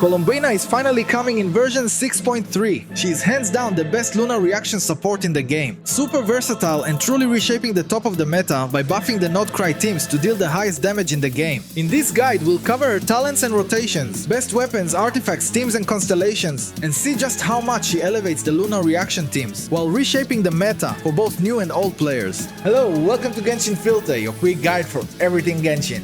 Columbina is finally coming in version 6.3. She is hands down the best lunar reaction support in the game. Super versatile and truly reshaping the top of the meta by buffing the Nod-Krai teams to deal the highest damage in the game. In this guide, we'll cover her talents and rotations, best weapons, artifacts, teams and constellations, and see just how much she elevates the lunar reaction teams, while reshaping the meta for both new and old players. Hello, welcome to Genshin Filter, your quick guide for everything Genshin.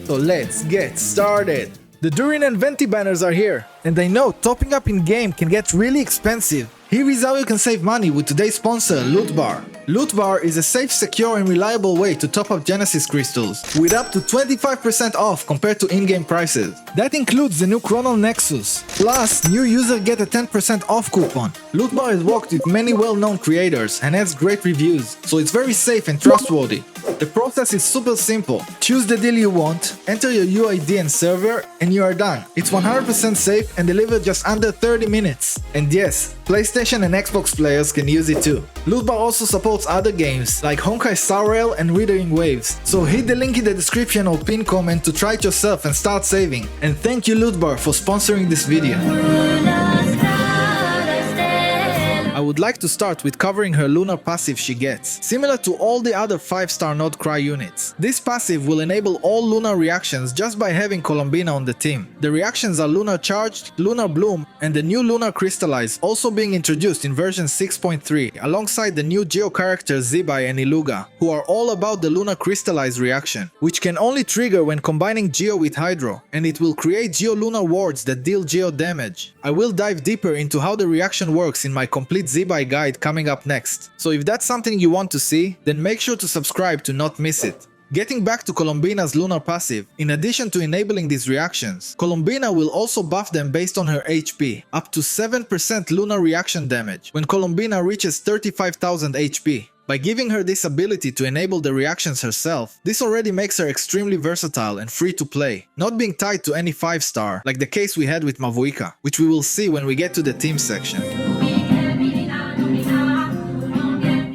So let's get started! The Durin and Venti banners are here, and I know topping up in game can get really expensive. Here is how you can save money with today's sponsor, Loot Bar. Loot Bar is a safe, secure and reliable way to top up Genesis crystals, with up to 25% off compared to in-game prices. That includes the new Chronal Nexus. Plus, new users get a 10% off coupon. Loot Bar has worked with many well-known creators and has great reviews, so it's very safe and trustworthy. The process is super simple. Choose the deal you want, enter your UID and server, and you are done. It's 100% safe and delivered just under 30 minutes. And yes, PlayStation and Xbox players can use it too. Loot Bar also supports other games like Honkai Star Rail and Withering Waves, so hit the link in the description or pin comment to try it yourself and start saving. And thank you Loot Bar for sponsoring this video. I would like to start with covering her Lunar Passive she gets. Similar to all the other 5-star Nod-Krai units, this passive will enable all lunar reactions just by having Columbina on the team. The reactions are Lunar Charged, Lunar Bloom, and the new Lunar Crystallize, also being introduced in version 6.3 alongside the new Geo characters Zibai and Illuga, who are all about the Lunar Crystallize reaction, which can only trigger when combining Geo with Hydro, and it will create Geo-lunar wards that deal Geo damage. I will dive deeper into how the reaction works in my complete Zibai guide coming up next, so if that's something you want to see, then make sure to subscribe to not miss it. Getting back to Columbina's Lunar Passive, in addition to enabling these reactions, Columbina will also buff them based on her HP, up to 7% lunar reaction damage when Columbina reaches 35,000 HP. By giving her this ability to enable the reactions herself, this already makes her extremely versatile and free to play, not being tied to any 5-star, like the case we had with Mavuika, which we will see when we get to the team section.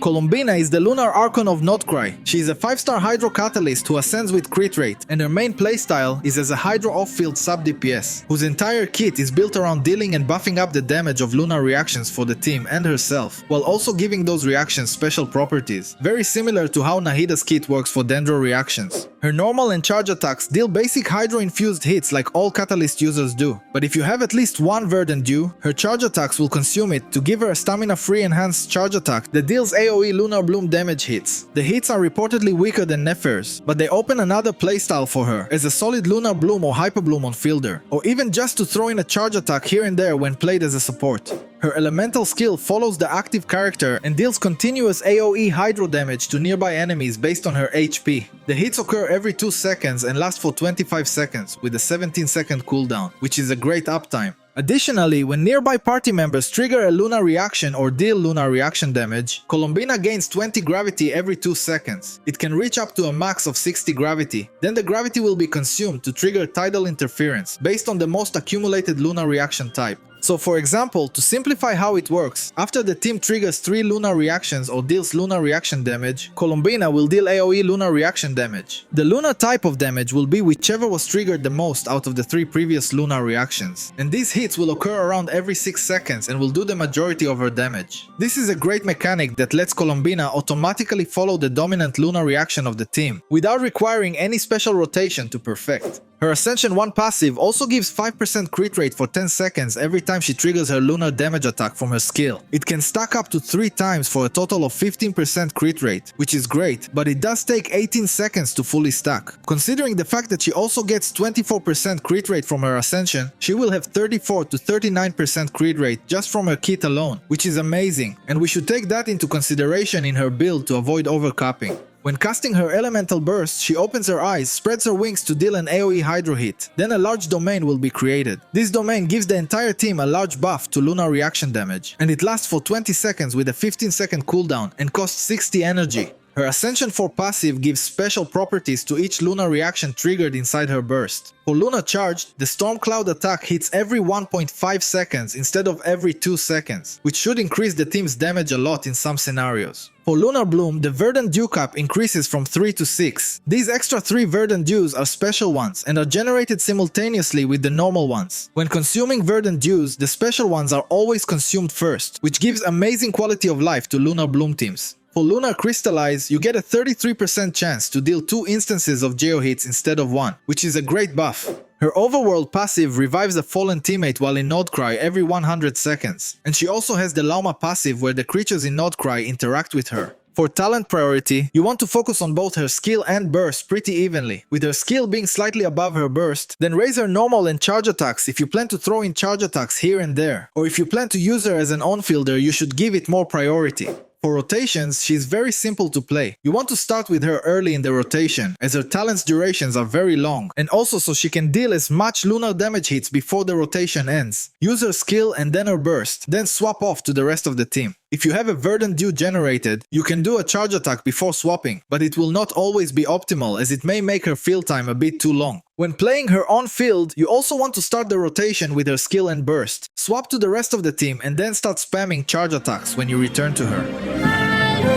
Columbina is the Lunar Archon of Nod-Krai. She is a 5-star Hydro Catalyst who ascends with crit rate, and her main playstyle is as a Hydro off-field sub-DPS, whose entire kit is built around dealing and buffing up the damage of lunar reactions for the team and herself, while also giving those reactions special properties, very similar to how Nahida's kit works for Dendro reactions. Her normal and charge attacks deal basic Hydro-infused hits like all Catalyst users do, but if you have at least one Verdant Dew, her charge attacks will consume it to give her a stamina-free enhanced charge attack that deals AoE Lunar Bloom damage hits. The hits are reportedly weaker than Nefer's, but they open another playstyle for her as a solid Lunar Bloom or Hyperbloom on fielder, or even just to throw in a charge attack here and there when played as a support. Her elemental skill follows the active character and deals continuous AoE Hydro damage to nearby enemies based on her HP. The hits occur every 2 seconds and last for 25 seconds with a 17-second cooldown, which is a great uptime. Additionally, when nearby party members trigger a lunar reaction or deal lunar reaction damage, Columbina gains 20 gravity every 2 seconds. It can reach up to a max of 60 gravity. Then the gravity will be consumed to trigger tidal interference based on the most accumulated lunar reaction type. So for example, to simplify how it works, after the team triggers 3 lunar reactions or deals lunar reaction damage, Columbina will deal AoE lunar reaction damage. The lunar type of damage will be whichever was triggered the most out of the 3 previous lunar reactions, and these hits will occur around every 6 seconds and will do the majority of her damage. This is a great mechanic that lets Columbina automatically follow the dominant lunar reaction of the team, without requiring any special rotation to perfect. Her Ascension 1 passive also gives 5% crit rate for 10 seconds every time she triggers her lunar damage attack from her skill. It can stack up to 3 times for a total of 15% crit rate, which is great, but it does take 18 seconds to fully stack. Considering the fact that she also gets 24% crit rate from her Ascension, she will have 34 to 39% crit rate just from her kit alone, which is amazing, and we should take that into consideration in her build to avoid overcapping. When casting her elemental burst, she opens her eyes, spreads her wings to deal an AoE Hydro hit. Then a large domain will be created. This domain gives the entire team a large buff to lunar reaction damage, and it lasts for 20 seconds with a 15-second cooldown and costs 60 energy. Her Ascension 4 passive gives special properties to each lunar reaction triggered inside her burst. For Lunar Charged, the Storm Cloud attack hits every 1.5 seconds instead of every 2 seconds, which should increase the team's damage a lot in some scenarios. For Lunar Bloom, the Verdant Dew cap increases from 3 to 6. These extra 3 Verdant Dews are special ones and are generated simultaneously with the normal ones. When consuming Verdant Dews, the special ones are always consumed first, which gives amazing quality of life to Lunar Bloom teams. For Lunar Crystallize, you get a 33% chance to deal 2 instances of Geo hits instead of 1, which is a great buff. Her Overworld passive revives a fallen teammate while in Nod-Krai every 100 seconds, and she also has the Lauma passive where the creatures in Nod-Krai interact with her. For talent priority, you want to focus on both her skill and burst pretty evenly, with her skill being slightly above her burst, then raise her normal and charge attacks if you plan to throw in charge attacks here and there, or if you plan to use her as an on-fielder, you should give it more priority. For rotations, she is very simple to play. You want to start with her early in the rotation, as her talent's durations are very long, and also so she can deal as much lunar damage hits before the rotation ends. Use her skill and then her burst, then swap off to the rest of the team. If you have a Verdant Dew generated, you can do a charge attack before swapping, but it will not always be optimal as it may make her field time a bit too long. When playing her on field, you also want to start the rotation with her skill and burst. Swap to the rest of the team and then start spamming charge attacks when you return to her.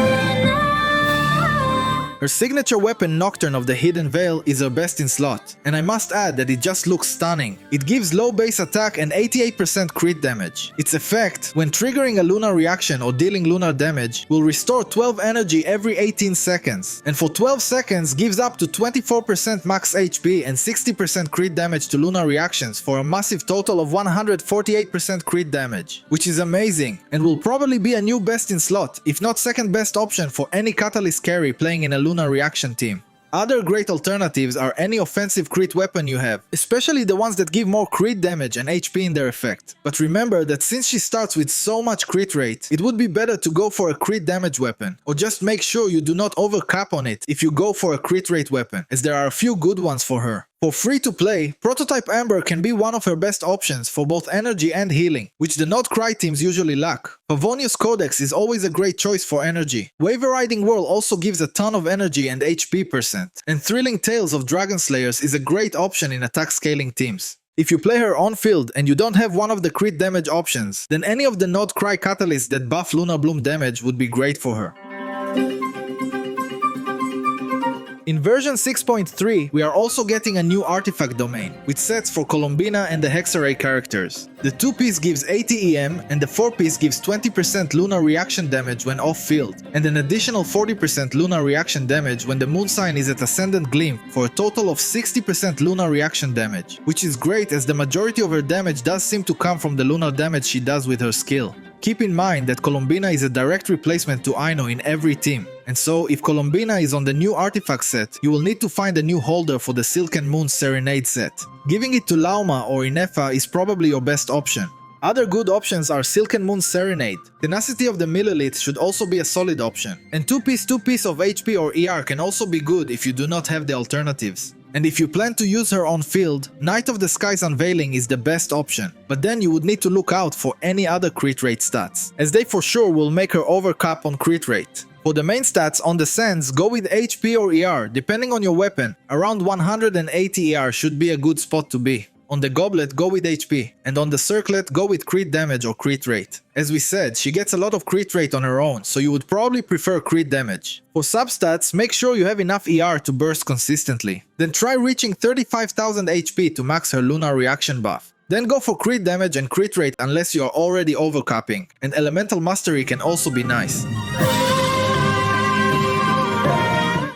Her signature weapon Nocturne of the Hidden Veil is her best in slot, and I must add that it just looks stunning. It gives low base attack and 88% crit damage. Its effect, when triggering a lunar reaction or dealing lunar damage, will restore 12 energy every 18 seconds, and for 12 seconds gives up to 24% max HP and 60% crit damage to lunar reactions for a massive total of 148% crit damage, which is amazing, and will probably be a new best in slot, if not second best option for any Catalyst carry playing in a lunar reaction team. Other great alternatives are any offensive crit weapon you have, especially the ones that give more crit damage and HP in their effect. But remember that since she starts with so much crit rate, it would be better to go for a crit damage weapon, or just make sure you do not overcap on it if you go for a crit rate weapon, as there are a few good ones for her. For free-to-play, Prototype Amber can be one of her best options for both energy and healing, which the Nod-Krai teams usually lack. Pavonius Codex is always a great choice for energy. Wave Riding Whirl also gives a ton of energy and HP %, and Thrilling Tales of Dragon Slayers is a great option in attack scaling teams. If you play her on field and you don't have one of the crit damage options, then any of the Nod-Krai catalysts that buff Lunar Bloom damage would be great for her. In version 6.3, we are also getting a new artifact domain, with sets for Columbina and the Hexarray characters. The 2-piece gives 80 EM, and the 4-piece gives 20% lunar reaction damage when off-field, and an additional 40% lunar reaction damage when the moon sign is at Ascendant Gleam, for a total of 60% lunar reaction damage, which is great as the majority of her damage does seem to come from the lunar damage she does with her skill. Keep in mind that Columbina is a direct replacement to Aino in every team, and so if Columbina is on the new artifact set, you will need to find a new holder for the Silken Moon Serenade set. Giving it to Lauma or Ineffa is probably your best option. Other good options are Silken Moon Serenade. Tenacity of the Millilith should also be a solid option, and 2-piece of HP or ER can also be good if you do not have the alternatives. And if you plan to use her on field, Night of the Skies Unveiling is the best option, but then you would need to look out for any other crit rate stats, as they for sure will make her overcap on crit rate. For the main stats on the Sands, go with HP or ER, depending on your weapon. Around 180 ER should be a good spot to be. On the Goblet, go with HP, and on the Circlet, go with crit damage or crit rate. As we said, she gets a lot of crit rate on her own, so you would probably prefer crit damage. For substats, make sure you have enough ER to burst consistently. Then try reaching 35,000 HP to max her lunar reaction buff. Then go for crit damage and crit rate unless you are already overcapping, and Elemental Mastery can also be nice.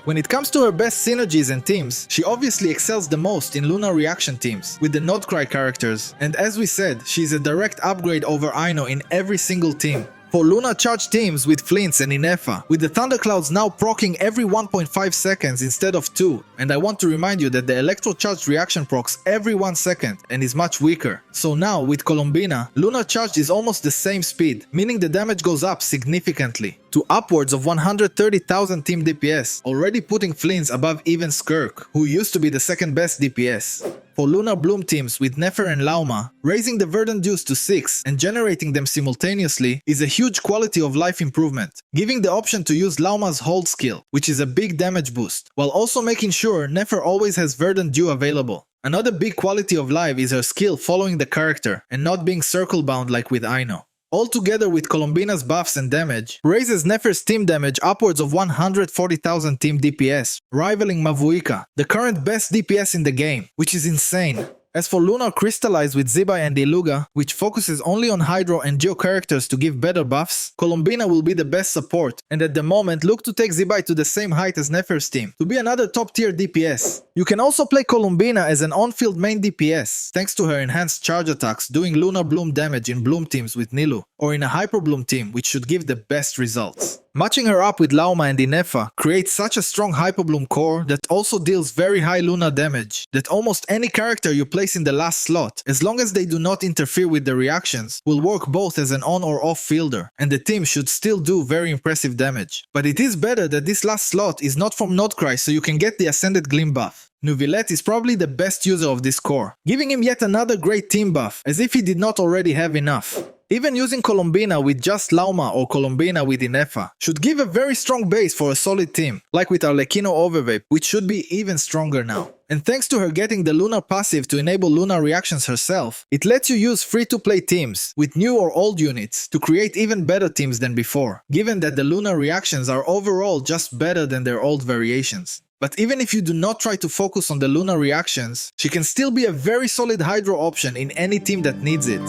When it comes to her best synergies and teams, she obviously excels the most in lunar reaction teams, with the Nod-Krai characters, and as we said, she is a direct upgrade over Aino in every single team. For Lunar Charged teams with Flins and Ineffa, with the Thunderclouds now proccing every 1.5 seconds instead of 2, and I want to remind you that the Electro-Charged reaction procs every 1 second and is much weaker. So now, with Columbina, Lunar Charged is almost the same speed, meaning the damage goes up significantly, to upwards of 130,000 team DPS, already putting Flins above even Skirk, who used to be the second best DPS. for Lunar Bloom teams with Nefer and Lauma, raising the verdant dues to 6 and generating them simultaneously is a huge quality of life improvement, giving the option to use Lauma's hold skill, which is a big damage boost, while also making sure Nefer always has verdant dew available. Another big quality of life is her skill following the character and not being circle bound like with Aino. Altogether with Columbina's buffs and damage, raises Nefer's team damage upwards of 140,000 team DPS, rivaling Mavuika, the current best DPS in the game, which is insane. As for Lunar Crystallize with Zibai and Illuga, which focuses only on Hydro and Geo characters to give better buffs, Columbina will be the best support, and at the moment look to take Zibai to the same height as Nefer's team, to be another top tier DPS. You can also play Columbina as an on-field main DPS, thanks to her enhanced charge attacks doing Lunar Bloom damage in Bloom teams with Nilou, or in a Hyperbloom team which should give the best results. Matching her up with Lauma and Ineffa creates such a strong Hyperbloom core that also deals very high Lunar damage that almost any character you place in the last slot, as long as they do not interfere with the reactions, will work both as an on or off fielder, and the team should still do very impressive damage. But it is better that this last slot is not from Nod-Krai, so you can get the Ascended Gleam buff. Neuvillette is probably the best user of this core, giving him yet another great team buff, as if he did not already have enough. Even using Columbina with just Lauma or Columbina with Ineffa should give a very strong base for a solid team, like with Arlecchino Overvape, which should be even stronger now. And thanks to her getting the Lunar Passive to enable Lunar reactions herself, it lets you use free-to-play teams with new or old units to create even better teams than before, given that the Lunar reactions are overall just better than their old variations. But even if you do not try to focus on the Lunar reactions, she can still be a very solid Hydro option in any team that needs it.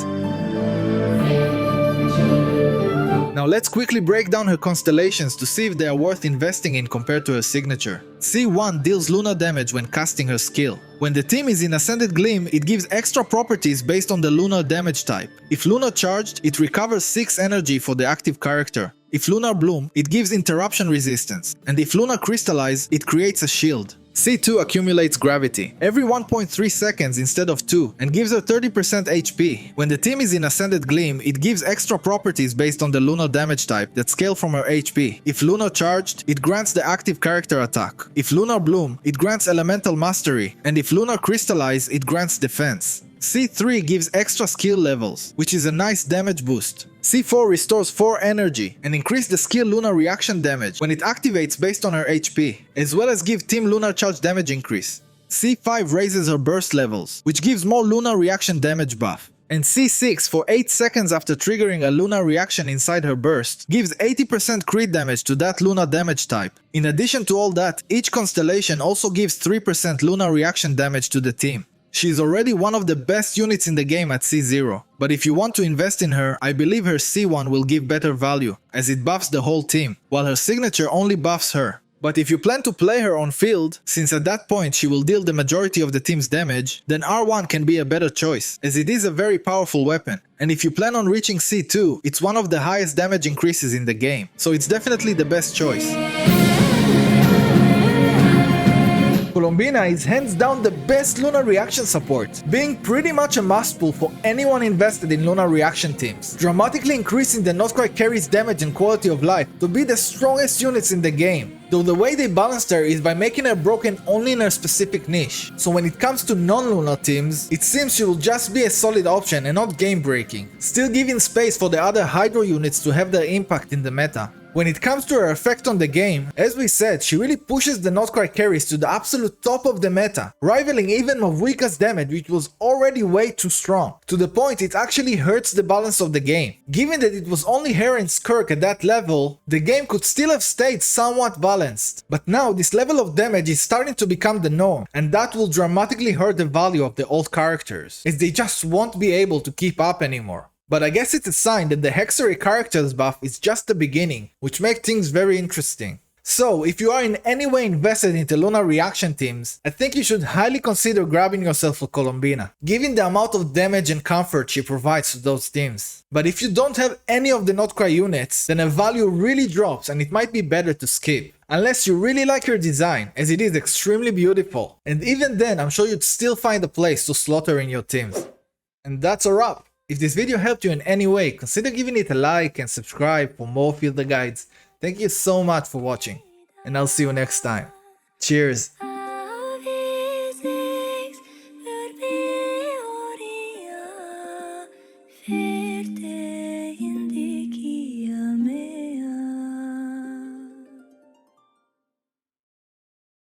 Now let's quickly break down her constellations to see if they are worth investing in compared to her signature. C1 deals Lunar damage when casting her skill. When the team is in Ascended Gleam, it gives extra properties based on the Lunar damage type. If Lunar Charged, it recovers 6 energy for the active character. If Lunar Bloom, it gives interruption resistance. And if Lunar Crystallize, it creates a shield. C2 accumulates gravity every 1.3 seconds instead of 2 and gives her 30% HP. When the team is in Ascended Gleam, it gives extra properties based on the Lunar damage type that scale from her HP. If Lunar Charged, it grants the active character attack. If Lunar Bloom, it grants Elemental Mastery. And if Lunar Crystallize, it grants defense. C3 gives extra skill levels, which is a nice damage boost. C4 restores 4 energy and increase the skill Lunar reaction damage when it activates based on her HP, as well as give team Lunar Charge damage increase. C5 raises her burst levels, which gives more Lunar reaction damage buff. And C6 for 8 seconds after triggering a Lunar reaction inside her burst gives 80% crit damage to that Lunar damage type. In addition to all that, each constellation also gives 3% Lunar reaction damage to the team. She is already one of the best units in the game at C0, but if you want to invest in her, I believe her C1 will give better value, as it buffs the whole team, while her signature only buffs her. But if you plan to play her on field, since at that point she will deal the majority of the team's damage, then R1 can be a better choice, as it is a very powerful weapon. And if you plan on reaching C2, it's one of the highest damage increases in the game, so it's definitely the best choice. Columbina is hands down the best Lunar reaction support, being pretty much a must pull for anyone invested in Lunar reaction teams, dramatically increasing the Nod-Krai carry's damage and quality of life to be the strongest units in the game. Though the way they balanced her is by making her broken only in her specific niche, so when it comes to non-Lunar teams, it seems she will just be a solid option and not game breaking, still giving space for the other Hydro units to have their impact in the meta. When it comes to her effect on the game, as we said, she really pushes the Nod-Krai carries to the absolute top of the meta, rivaling even Mavuika's damage, which was already way too strong, to the point it actually hurts the balance of the game. Given that it was only her and Skirk at that level, the game could still have stayed somewhat balanced. But now this level of damage is starting to become the norm, and that will dramatically hurt the value of the old characters, as they just won't be able to keep up anymore. But I guess it's a sign that the Hexery characters buff is just the beginning, which makes things very interesting. So, if you are in any way invested into Lunar reaction teams, I think you should highly consider grabbing yourself a Columbina, given the amount of damage and comfort she provides to those teams. But if you don't have any of the Nod-Krai units, then her value really drops and it might be better to skip. Unless you really like her design, as it is extremely beautiful. And even then, I'm sure you'd still find a place to slot her in your teams. And that's a wrap. If this video helped you in any way, consider giving it a like and subscribe for more fielder guides. Thank you so much for watching, and I'll see you next time. Cheers! Hey.